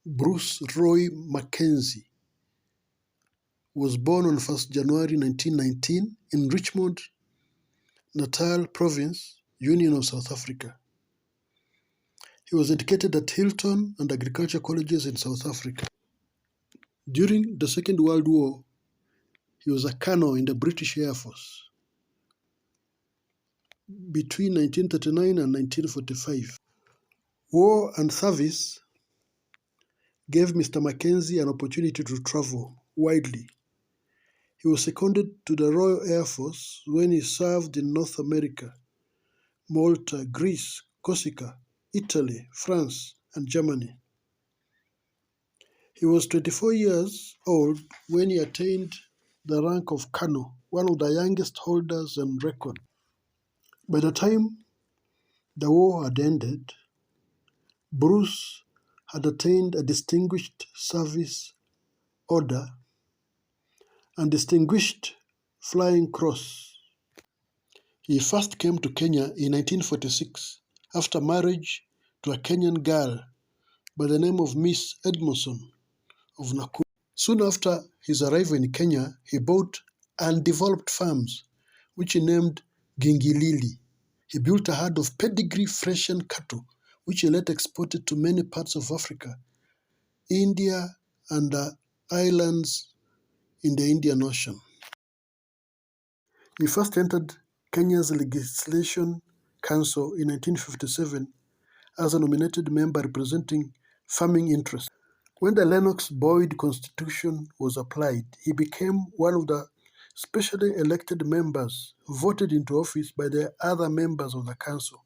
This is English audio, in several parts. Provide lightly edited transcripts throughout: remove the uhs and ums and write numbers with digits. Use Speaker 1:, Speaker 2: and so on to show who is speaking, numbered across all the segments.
Speaker 1: Bruce Roy Mackenzie was born on 1st January 1919 in Richmond, Natal Province, Union of South Africa. He was educated at Hilton and Agriculture Colleges in South Africa. During the Second World War, he was a colonel in the British Air Force. Between 1939 and 1945, war and service gave Mr. Mackenzie an opportunity to travel widely. He was seconded to the Royal Air Force when he served in North America, Malta, Greece, Corsica, Italy, France, and Germany. He was 24 years old when he attained the rank of colonel, one of the youngest holders on record. By the time the war had ended, Bruce had attained a Distinguished Service Order and Distinguished Flying Cross. He first came to Kenya in 1946 after marriage to a Kenyan girl by the name of Miss Edmondson of Nakuru. Soon after his arrival in Kenya, he bought undeveloped farms, which he named Gingilili. He built a herd of pedigree Frisian cattle, which he later exported to many parts of Africa, India, and the islands in the Indian Ocean. He first entered Kenya's Legislation Council in 1957 as a nominated member representing farming interests. When the Lennox Boyd Constitution was applied, he became one of the specially elected members voted into office by the other members of the council.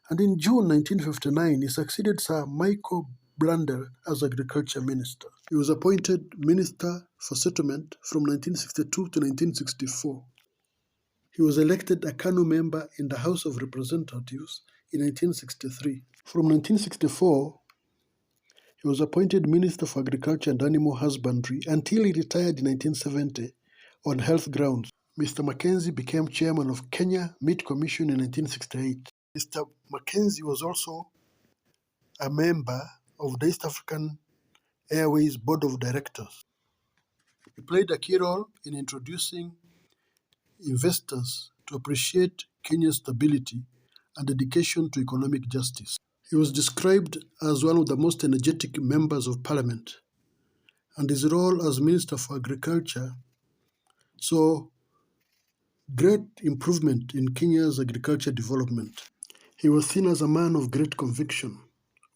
Speaker 1: And in June 1959, he succeeded Sir Michael Blundell as Agriculture Minister. He was appointed Minister for Settlement from 1962 to 1964. He was elected a Kano member in the House of Representatives in 1963. From 1964, he was appointed Minister for Agriculture and Animal Husbandry until he retired in 1970 on health grounds. Mr. Mackenzie became chairman of Kenya Meat Commission in 1968. Mr. Mackenzie was also a member of the East African Airways Board of Directors. He played a key role in introducing investors to appreciate Kenya's stability and dedication to economic justice. He was described as one of the most energetic members of parliament, and his role as Minister for Agriculture saw great improvement in Kenya's agriculture development. He was seen as a man of great conviction,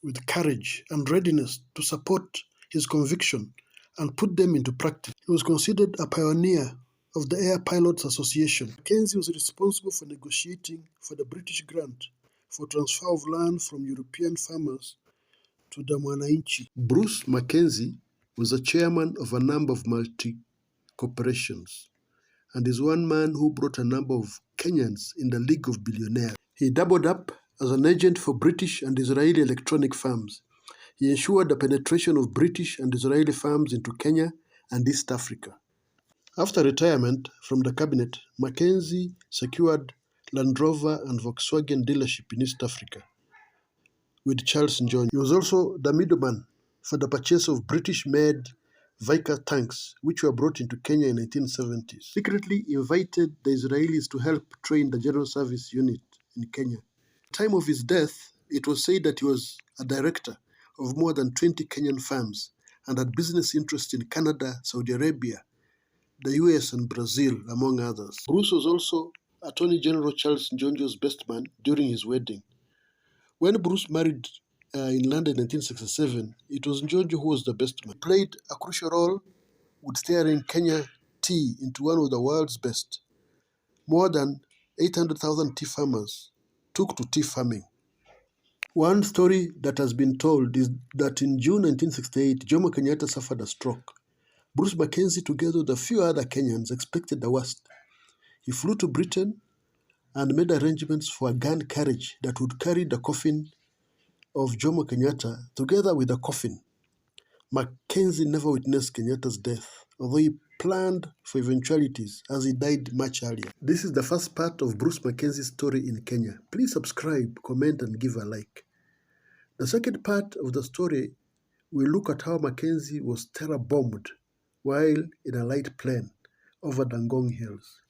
Speaker 1: with courage and readiness to support his conviction and put them into practice. He was considered a pioneer of the Air Pilots Association. Mackenzie was responsible for negotiating for the British grant for transfer of land from European farmers to the Mwananchi. Bruce Mackenzie was a chairman of a number of multi-corporations and is one man who brought a number of Kenyans in the League of Billionaires. He doubled up as an agent for British and Israeli electronic firms. He ensured the penetration of British and Israeli firms into Kenya and East Africa. After retirement from the cabinet, Mackenzie secured Land Rover and Volkswagen dealership in East Africa with Charles Ngong. He was also the middleman for the purchase of British-made Vickers tanks, which were brought into Kenya in the 1970s. Secretly invited the Israelis to help train the General Service Unit in Kenya. At the time of his death, it was said that he was a director of more than 20 Kenyan firms and had business interests in Canada, Saudi Arabia, the US, and Brazil, among others. Bruce was also Attorney General Charles Njonjo's best man during his wedding. When Bruce married in London in 1967, it was Njonjo who was the best man. He played a crucial role with steering Kenya tea into one of the world's best. More than 800,000 tea farmers took to tea farming. One story that has been told is that in June 1968, Jomo Kenyatta suffered a stroke. Bruce Mackenzie, together with a few other Kenyans, expected the worst. He flew to Britain and made arrangements for a gun carriage that would carry the coffin of Jomo Kenyatta together with the coffin. Mackenzie never witnessed Kenyatta's death, although he planned for eventualities as he died much earlier. This is the first part of Bruce Mackenzie's story in Kenya. Please subscribe, comment, and give a like. The second part of the story we look at how Mackenzie was terror bombed while in a light plane over the Ngong Hills.